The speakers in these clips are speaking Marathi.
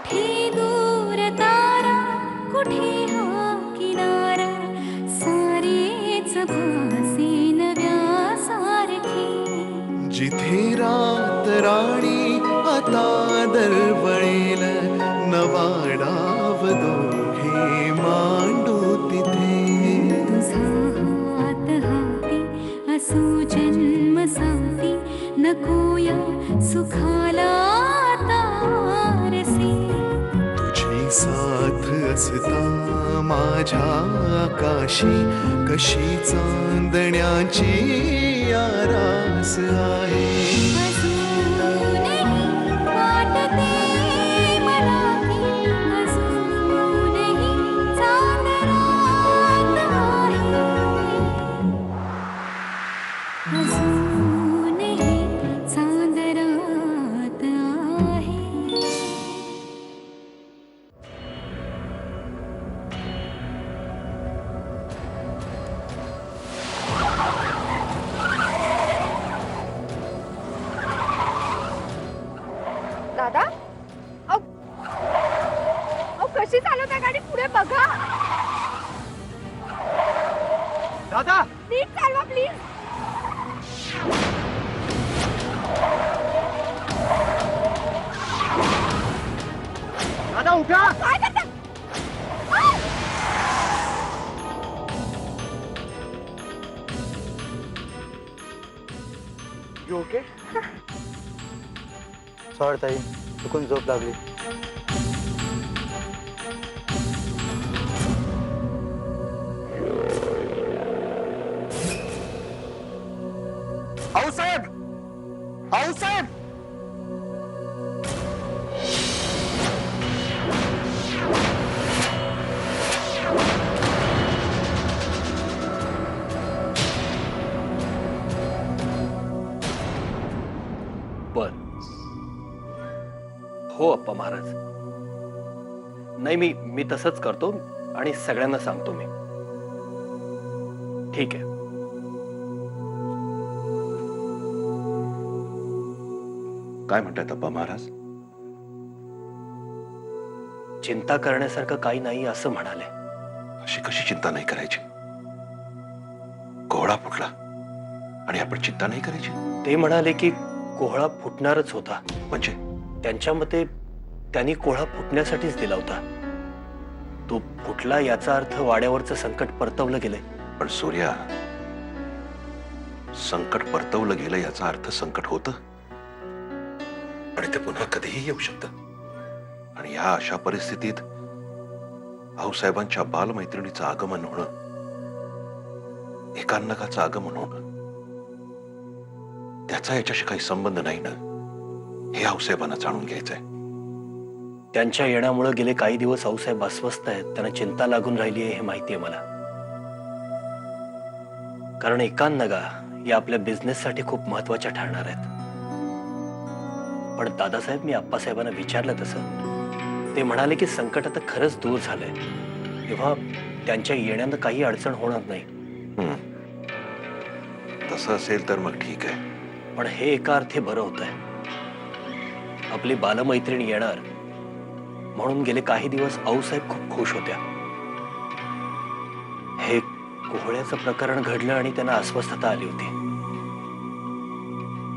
कुठे दूर तारा, कुठे हा किनारा, सारेच भासे नव्यासारखे. जिथे रात राणी आता दरवळेल, नवा डाव दोघे मांडू तिथे. तुझा हात हाती असू जन्म साथी, नकोया सुखाला तारसे. तुझी साथ असता माझ्या आकाशी, कशी चांदण्याची आरास आहे. अजूनही वाटते मला की, अजूनही चांदण्यात आहे. अजूनही चांदण्यात आहे. दादा, अहो अहो, कशी चालवताय गाडी? पुढे बघा. दादा नीट चालवा प्लीज. दादा उठा. काय करता? You okay? सॉरी ताई, चुकून झोप लागली. आऊसाहेब, आऊसाहेब. बर हो अप्पा महाराज. नाही मी तसंच करतो आणि सगळ्यांना सांगतो मी. ठीक आहे. काय म्हणतात अप्पा महाराज? चिंता करण्यासारखं काही नाही असं म्हणाले. अशी कशी चिंता नाही करायची? कोहळा फुटला आणि आपण चिंता नाही करायची? ते म्हणाले की कोहळा फुटणारच होता. म्हणजे त्यांच्या मते त्यांनी कोहळा फुटण्यासाठीच दिला होता. तो फुटला याचा अर्थ वाड्यावरचं संकट परतवलं गेलंय. पण सूर्या, संकट परतवलं गेलं याचा अर्थ संकट होतं आणि ते पुन्हा कधीही येऊ शकतं. आणि या अशा परिस्थितीत आऊसाहेबांच्या बालमैत्रिणीचं आगमन होणं, एकान्नकाचं आगमन होणं, त्याचा याच्याशी काही संबंध नाही ना, हे आऊसाहेबांना जाणून घ्यायचंय. त्यांच्या येण्यामुळे गेले काही दिवस आऊसाहेब अस्वस्थ आहेत. त्यांना चिंता लागून राहिली आहे हे माहिती आहे मला. कारण एकान्नगा या आपल्या बिझनेससाठी खूप महत्वाच्या ठरणार आहेत. पण दादासाहेब, मी आप्पासाहेबांना विचारलं तसं ते म्हणाले की संकट आता खरंच दूर झालंय, तेव्हा त्यांच्या येण्यानं काही अडचण होणार नाही. तसं असेल तर मग ठीक आहे. पण हे एका अर्थी बरं होतंय. आपली बालमैत्रीण येणार म्हणून गेले काही दिवस आऊसाहेब खूप खुश होत्या. हे कोहळ्याचं प्रकरण घडलं आणि त्यांना अस्वस्थता आली होती.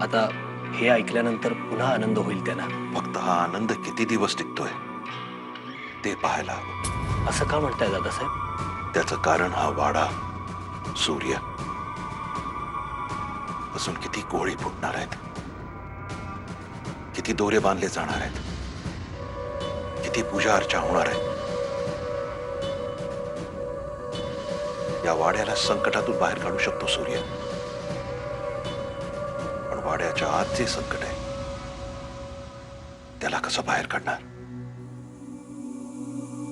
आता हे ऐकल्यानंतर पुन्हा आनंद होईल त्यांना. फक्त हा आनंद किती दिवस टिकतोय ते पाहायला हवं. असं का म्हणताय दादासाहेब? त्याचं कारण हा वाडा, सूर्य. अजून किती कोळी फुटणार आहेत, किती दोरे बांधले जाणार आहेत, किती पूजा अर्चा होणार आहे. या वाड्याला संकटातून बाहेर काढू शकतो सूर्य, पण वाड्याच्या आत जे संकट आहे त्याला कसं बाहेर काढणार?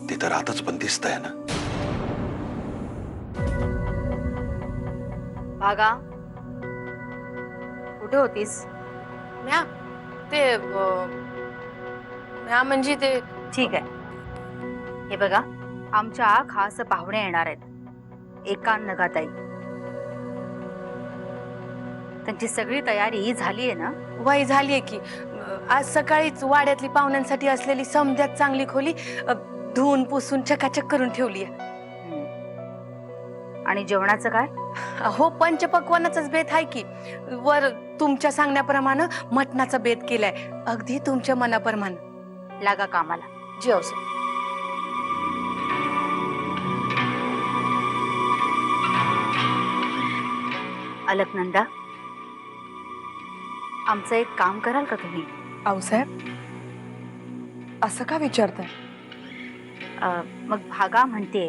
ते तर आतच बंदिस्त आहे ना. भागा, कुठे होतीस? म्या ते म्या म्हणजे ते ठीक आहे. हे बघा, आमच्या खास पाहुणे येणार आहेत, एकान्नगाताई. त्यांची सगळी तयारी झाली आहे ना? वाई झालीये की आज सकाळीच वाड्यातली पाहुण्यांसाठी असलेली समद्यात चांगली खोली धुवून पुसून चकाचक करून ठेवली आहे. आणि जेवणाचं काय? हो, पंचपक्वानाचाच बेत आहे की. वर तुमच्या सांगण्याप्रमाणे मटणाचा बेत केलाय, अगदी तुमच्या मनाप्रमाणे. लागा कामाला. जेवस. अलकनंदा, आमचं एक काम कराल का तुम्ही? आऊसाहेब, असं का विचारताय? मग भागा म्हणते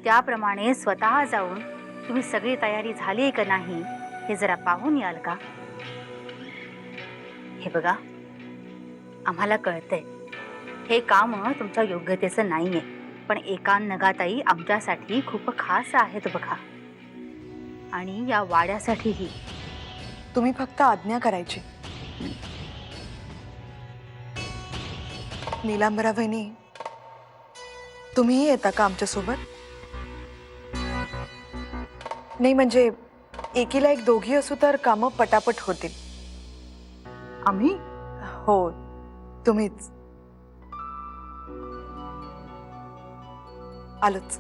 त्याप्रमाणे स्वतः जाऊन तुम्ही सगळी तयारी झाली का नाही हे जरा पाहून याल का? हे बघा, आम्हाला कळतंय हे काम तुमच्या योग्यतेचं नाहीये, पण एका नगाताई आमच्यासाठी खूप खास आहेत बघा, आणि या वाड्यासाठीही. तुम्ही फक्त आज्ञा करायची. नीलांबरा वहिनी, तुम्हीही येता का आमच्या सोबत? नाही म्हणजे एकीला एक दोघी असू तर कामं पटापट होतील. आम्ही? हो, तुम्हीच. आलोच.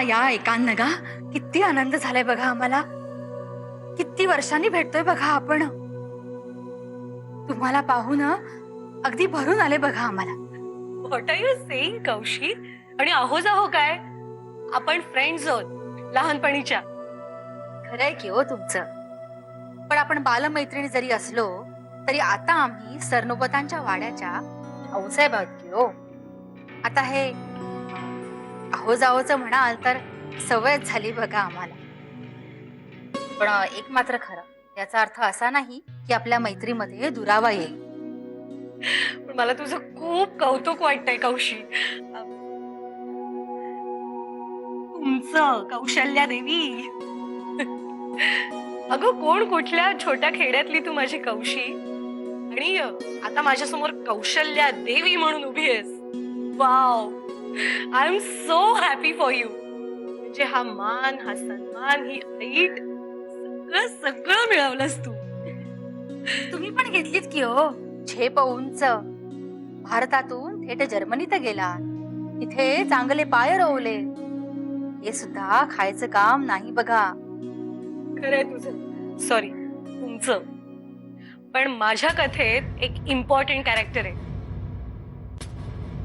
या एकांनगा, किती आनंद झालाय बघा आम्हाला. किती वर्षांनी भेटतोय बघा आपण. तुम्हाला पाहून अगदी भरून आले बघा आम्हाला. What are you saying Kaushi? आणि आहोज आहो काय, आपण फ्रेंड्स आहोत लहानपणीच्या. खरंय की हो तुमचं, पण आपण बालमैत्रिणी जरी असलो तरी आता आम्ही सरनोबतांच्या वाड्याच्या आऊसाहेब आहोत की हो. आता हे अहो जावोचं म्हणाल तर सवयच झाली बघा आम्हाला. पण एक मात्र खरं, याचा अर्थ असा नाही की आपल्या मैत्रीमध्ये दुरावा येईल. पण मला तुझं खूप कौतुक वाटतंय कौशी. तुमचं कौशल्या देवी. अगं कोण कुठल्या छोट्या खेड्यातली तू माझी कौशी, आणि आता माझ्यासमोर कौशल्या देवी म्हणून उभी आहेस. Wow, I am so happy for you. म्हणजे हा मान, हा सन्मान, ही ऐट, सगळं सगळं मिळवलंस तू. तुम्ही पण घेतलीत की हो झेप उंच. भारतातून थेट जर्मनीत गेला, तिथे चांगले पाय रोवले. हे सुद्धा खायचं काम नाही बघा. खरंय तुझं, सॉरी तुमचं. पण माझ्या कथेत एक इम्पॉर्टंट कॅरेक्टर आहे,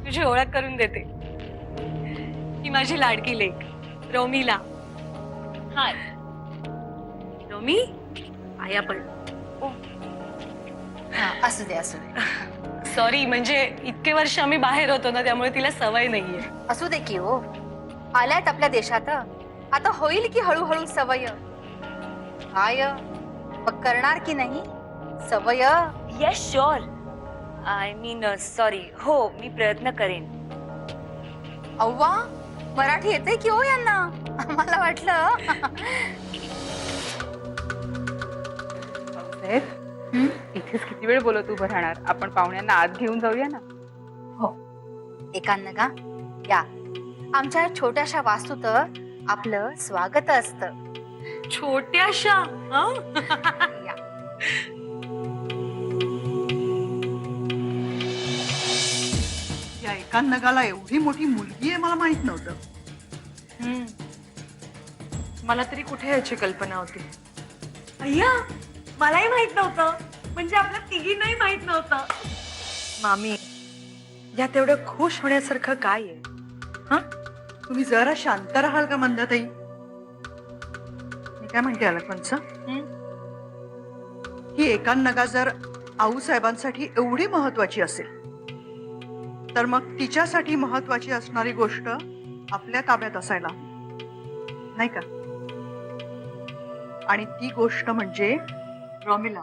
तुझी ओळख करून देते. ही माझी लाडकी लेक रोमिला. हाय रोमी, आया पण. असू दे असू दे. सॉरी, म्हणजे इतके वर्ष आम्ही बाहेर होतो ना, त्यामुळे तिला सवय नाहीये. असू दे की हो, आल्यात आपल्या देशात, आता होईल की हळूहळू सवय. काय मग करणार की नाही सवय? Yes sure. I mean sorry, हो मी प्रयत्न करेन. अव्वा, मराठी येते की हो यांना? मला वाटलं. इथेच किती वेळ बोलत उभं राहणार? आपण पाहुण्यांना आत घेऊन जाऊया ना. हो, एकांनगा या. आमच्या छोट्याशा वास्तूत आपलं स्वागत असतं. छोट्याशा? या. या एकांनगाला एवढी मोठी मुलगी आहे मला माहित नव्हतं. मला तरी कुठे याची कल्पना होती. अय्या, मलाही माहित नव्हतं. म्हणजे आपल्या तिघींनाही माहित नव्हतं. मामी, यात एवढं खुश होण्यासारखं काय आहे? हा, तुम्ही जरा शांत राहाल का मंदाताई? मी काय म्हणते अलकवंत, ही एकांनगा जर आऊसाहेबांसाठी एवढी महत्वाची असेल तर मग तिच्यासाठी महत्वाची असणारी गोष्ट आपल्या ताब्यात असायला नाही का? आणि ती गोष्ट म्हणजे रॉमिला.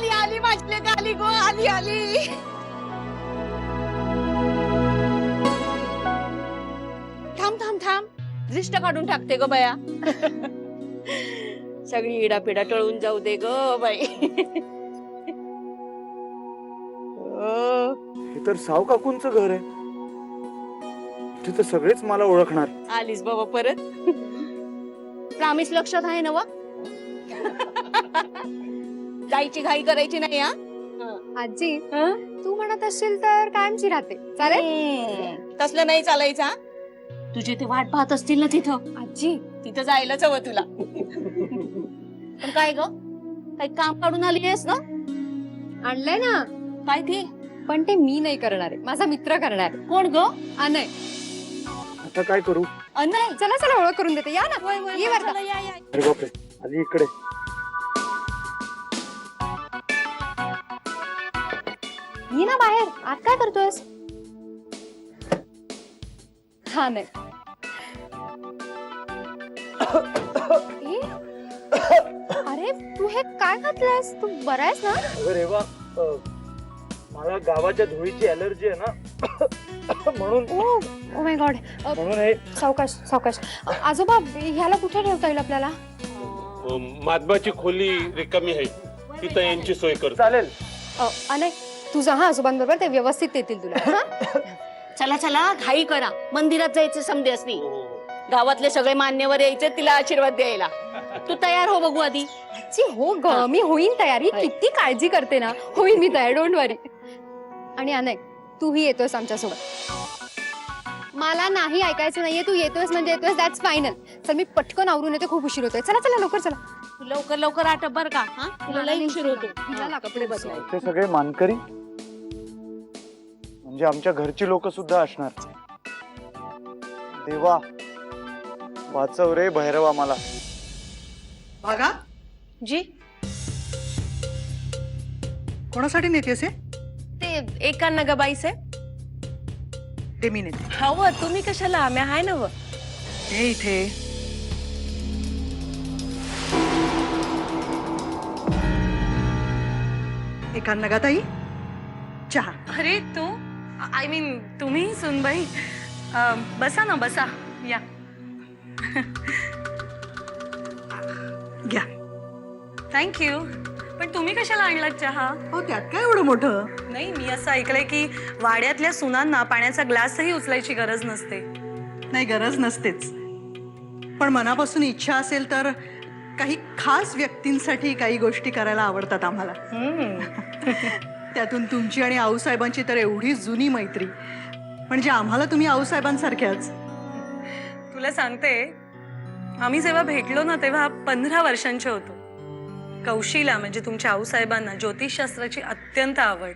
आली आली माझी आली गो आली आली. थांब थांब थांब दृष्ट काढून टाकते ग बया. सगळी इडापिडा टळून जाऊ दे ग बाई. हे तर साव काकूंचं घर आहे. तिथं सगळेच मला ओळखणार. आलीस बाबा परत. प्रामिस लक्षात आहे ना वा. जायची घाई करायची नाही हा. आजी तू म्हणत असशील तर कायमची राहते चालेल. तसलं नाही चालायचं हा. तुझे ते वाट पाहत असतील ना तिथं. आजी तिथं जायलाच हवं तुला. पण काय ग काही काम काढून आली आहेस ना. आणलंय ना काय ते. पण ते मी नाही करणार आहे माझा मित्र करणार आहे. कोण ग. अनय. आता काय करू. अनय. चला चला ओळख करून देते या ना ये बरं का. अरे बापरे आली इकडे. ये ना बाहेर आत काय करतोयस. हा नाही ए, अरे तू हे काय घातलंयस तू बरा आहेस ना. अरे रेवा मला गावाच्या धुळीची अलर्जी आहे ना. म्हणून ओ माय गॉड. म्हणून हे सावकाश सावकाश. आजोबा ह्याला कुठे ठेवता येईल आपल्याला. माधवाची खोली रिकामी आहे तिथं यांची सोय करतो. चालेल. अनय तुझा हा आजोबांबरोबर ते व्यवस्थित देतील तुला. हा? चला चला घाई करा. मंदिरात जायचे समजे असती. गावातले सगळे मान्यवर यायचे तिला आशीर्वाद द्यायला. तू तयार हो बघू आधी. आजी हो ग मी होईन तयारी. किती काळजी करते ना. होईन मी तयार डोंट वरी. आणि अनय तूही येतोयस आमच्यासोबत. मला नाही ऐकायचं नाहीये. तू येतोयस म्हणजे येतोयस दॅट्स फायनल. चल मी पटकन आवरून येते खूप उशीर होतोय. चला चला लवकर चला. लवकर लवकर आटप बर का. हा तुला लई उशीर होतो. हिला कपडे बदलाय. ते सगळे मानकरी म्हणजे आमच्या घरची लोक सुद्धा असणार. देवा वाचव रे भैरवा मला. बघा जी कोणासाठी नेतेस हे. ते एकांना ग बाईसे. ते मी नेते. हवं तुम्ही कशाला आम्ही आहे ना व. हे इथे एका नगाताई चहा. अरे तू आय मीन तुम्ही सुनबाई. बसा ना बसा या. घ्या. थँक्यू. पण तुम्ही कशाला आणलात चहा. हो त्यात काय एवढं मोठं. नाही मी असं ऐकलंय की वाड्यातल्या सुनांना पाण्याचा ग्लासही उचलायची गरज नसते. नाही गरज नसतेच. पण मनापासून इच्छा असेल तर काही खास व्यक्तींसाठी काही गोष्टी करायला आवडतात आम्हाला. त्यातून तुमची आणि आऊसाहेबांची तर एवढी जुनी मैत्री. म्हणजे आम्हाला तुम्ही आऊसाहेबांसारख्याच. तुला सांगते आम्ही जेव्हा भेटलो ना तेव्हा 15 वर्षांचे होतो. कौशीला म्हणजे तुमच्या आऊसाहेबांना ज्योतिषशास्त्राची अत्यंत आवड.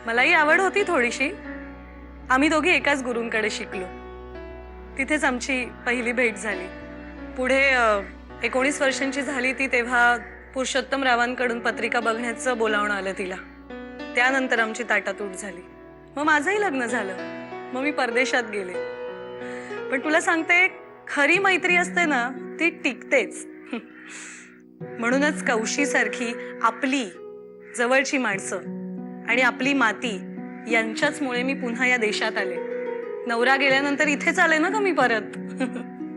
मलाही आवड होती थोडीशी. आम्ही दोघी एकाच गुरूंकडे शिकलो. तिथेच आमची पहिली भेट झाली. पुढे 19 वर्षांची झाली ती तेव्हा पुरुषोत्तमरावांकडून पत्रिका बघण्याचं बोलावणं आलं तिला. त्यानंतर आमची ताटातूट झाली. मग माझंही लग्न झालं. मग मी परदेशात गेले. पण तुला सांगते खरी मैत्री असते ना ती टिकतेच. म्हणूनच कौशीसारखी आपली जवळची माणसं आणि आपली माती यांच्याचमुळे मी पुन्हा या देशात आले. नवरा गेल्यानंतर इथेच आले ना का मी परत.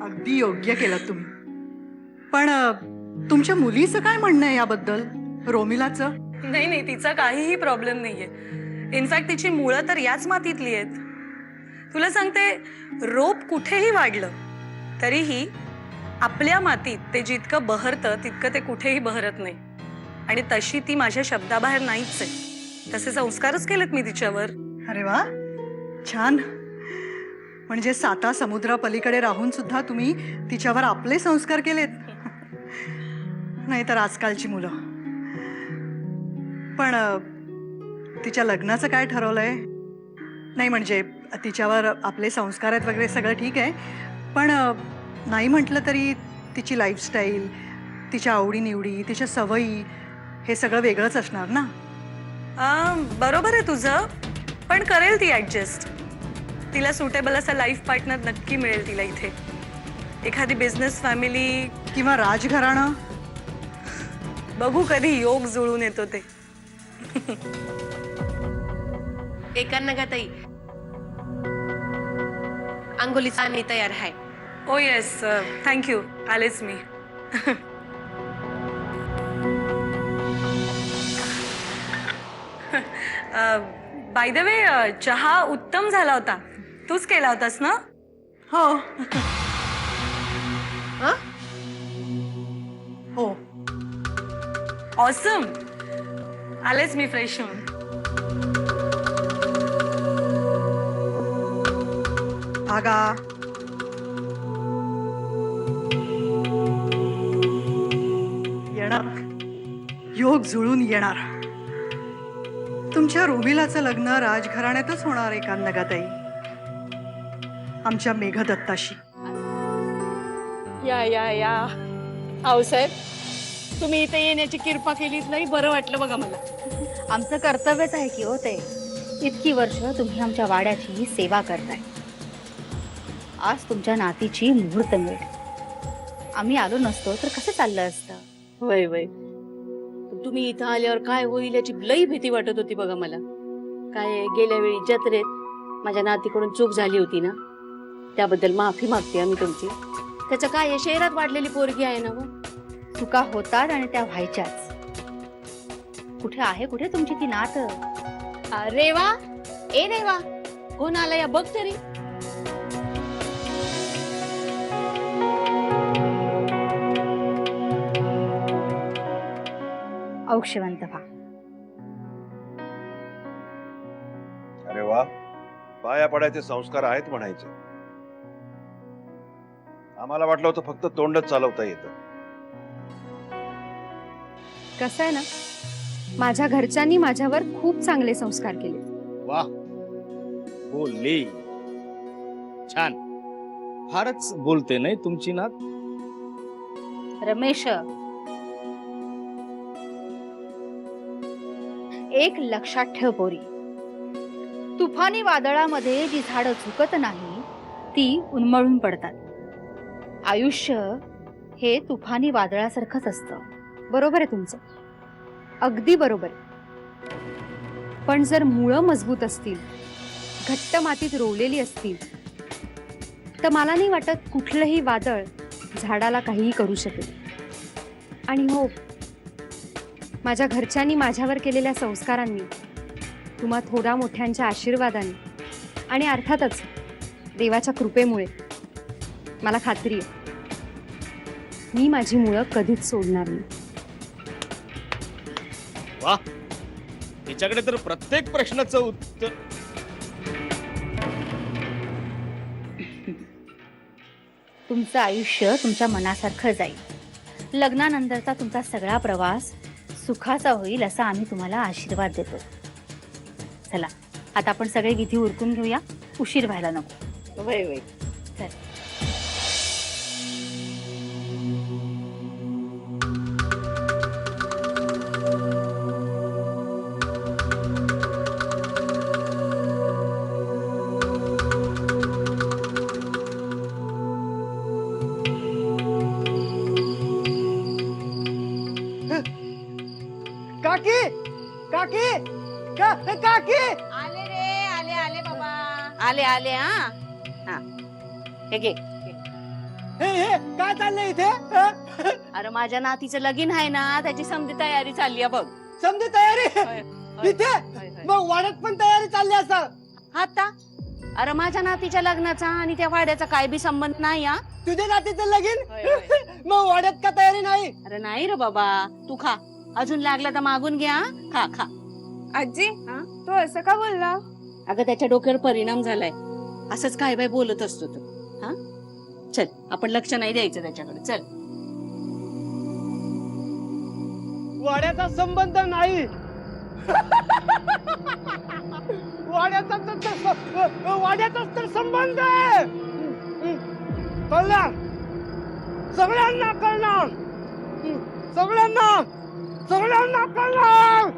अगदी योग्य केलं तुम्ही. पण तुमच्या मुलीचं काय म्हणणं आहे याबद्दल. रोमिलाचं. नाही नाही तिचा काहीही प्रॉब्लेम नाहीये. इनफॅक्ट तिची मुळं तर याच मातीतली आहेत. तुला सांगते रोप कुठेही वाढलं तरीही आपल्या मातीत ते जितकं बहरतं तितकं ते कुठेही बहरत नाही. आणि तशी ती माझ्या शब्दाबाहेर नाहीच आहे. तसे संस्कारच केलेत मी तिच्यावर. अरे वा छान. म्हणजे 7 समुद्रापलीकडे राहून सुद्धा तुम्ही तिच्यावर आपले संस्कार केलेत. नाहीतर आजकालची मुलं. पण तिच्या लग्नाचं काय ठरवलंय. नाही म्हणजे तिच्यावर आपले संस्कार आहेत वगैरे सगळं ठीक आहे. पण नाही म्हटलं तरी तिची लाईफस्टाईल, तिच्या आवडीनिवडी, तिच्या सवयी हे सगळं वेगळंच असणार ना. बरोबर आहे तुझं. पण करेल ती ऍडजस्ट. तिला सुटेबल असा लाईफ पार्टनर नक्की मिळेल तिला इथे. एखादी बिझनेस फॅमिली किंवा राजघराणं. बघू कधी योग जुळून येतो ते. एकांना का ताई अंघोलीचा आणि तयार आहे. ओ येस थँक्यू आलेच मी. बाय द वे चहा उत्तम झाला होता. तूच केला होतास ना? हो हो. ऑसम. आलेच मी फ्रेश होऊन. आगा येणार, योग जुळून येणार. तुमच्या रोमिलाचं लग्न राजघराण्यातच होणार आहे कान्नगाताई, आमच्या मेघदत्ताशी. या या या आऊसाहेब, तुम्ही इथे येण्याची कृपा केलीत नाही, बरं वाटलं बघा मला. आमचं कर्तव्यच आहे की हो ते. इतकी वर्ष तुम्ही आमच्या वाड्याची सेवा करताय. आज तुमच्या नातीची मुहूर्तमेढ. आम्ही आलो नसतो तर कसं चाललं असतं? वय वय, तुम्ही इथं आल्यावर काय होईल याची लई भीती वाटत होती बघा मला. काय गेल्या वेळी जत्रेत माझ्या नातीकडून चूक झाली होती ना, त्याबद्दल माफी मागते आम्ही तुमची. त्याचं काय शहरात वाढलेली पोरगी आहे ना. चुका होतात आणि त्या व्हायच्याच. कुठे आहे कुठे तुमची ती नात? रेवा, ए रेवा, कोण आला या बघ तरी. औक्षवंत व्हा. अरे वा, पाया पडायचे संस्कार आहेत म्हणायचे. आम्हाला वाटलं होतं फक्त तोंडच चालवता येतं. कसं आहे ना, माझ्या घरच्यांनी माझ्यावर खूप चांगले संस्कार केले. वा, बोलली छान. फारच बोलते नाही तुमची नात. रमेश, एक लक्षात ठेव पोरी, तुफानी वादळामध्ये जी झाडं झुकत नाही ती उन्मळून पडतात. आयुष्य हे तुफानी वादळासारखंच असतं. बरोबर आहे तुमचं, अगदी बरोबर. पण जर मुळं मजबूत असतील, घट्ट मातीत रोवलेली असतील, तर मला नाही वाटत कुठलंही वादळ झाडाला काहीही करू शकेल. आणि हो, माझ्या घरच्यांनी माझ्यावर केलेल्या संस्कारांनी, तुम्हा थोडा मोठ्यांच्या आशीर्वादाने आणि अर्थातच देवाच्या कृपेमुळे मला खात्री आहे, मी माझी मुळं कधीच सोडणार नाही. वा, तिच्याकडे तर प्रत्येक प्रश्नाचं उत्तर. तुमचं आयुष्य तुमच्या मनासारखं जाईल. लग्नानंतरचा तुमचा सगळा प्रवास सुखाचा होईल असा आम्ही तुम्हाला आशीर्वाद देतो. चला आता आपण सगळे विधी उरकून घेऊया, उशीर व्हायला नको. वय वय. चल. काकी काकी काकी. आले रे, आले आले बाबा, आले आले. हा हा, हे घे. काय चाललंय इथे? अरे माझ्या नातीचं लगीन आहे ना, त्याची समधी तयारी चालली आहे बघ. समधी तयारी होय, होय, इथे? होय, होय. मग वाड्यात पण तयारी चालली असं? आता अरे माझ्या नातीच्या लग्नाचा आणि त्या वाड्याचा काय बी संबंध नाही. हा तुझ्या नातीचं लगीन? होय, होय. मग वाड्यात का तयारी नाही? अरे नाही रे बाबा, तू खा, अजून लागला तर मागून घ्या. खा खा. आजी, तो असं का बोलला? अगं त्याच्या डोक्यावर परिणाम झालाय. असंच काय बाय बोलत असतो तो. हा चल, आपण लक्ष नाही द्यायचं त्याच्याकडे. चल. वाड्याचा संबंध नाही. वाड्याचाच तर संबंध आहे. कळलं? सगळ्यांना कळणार. सगळ्यांना कळणार.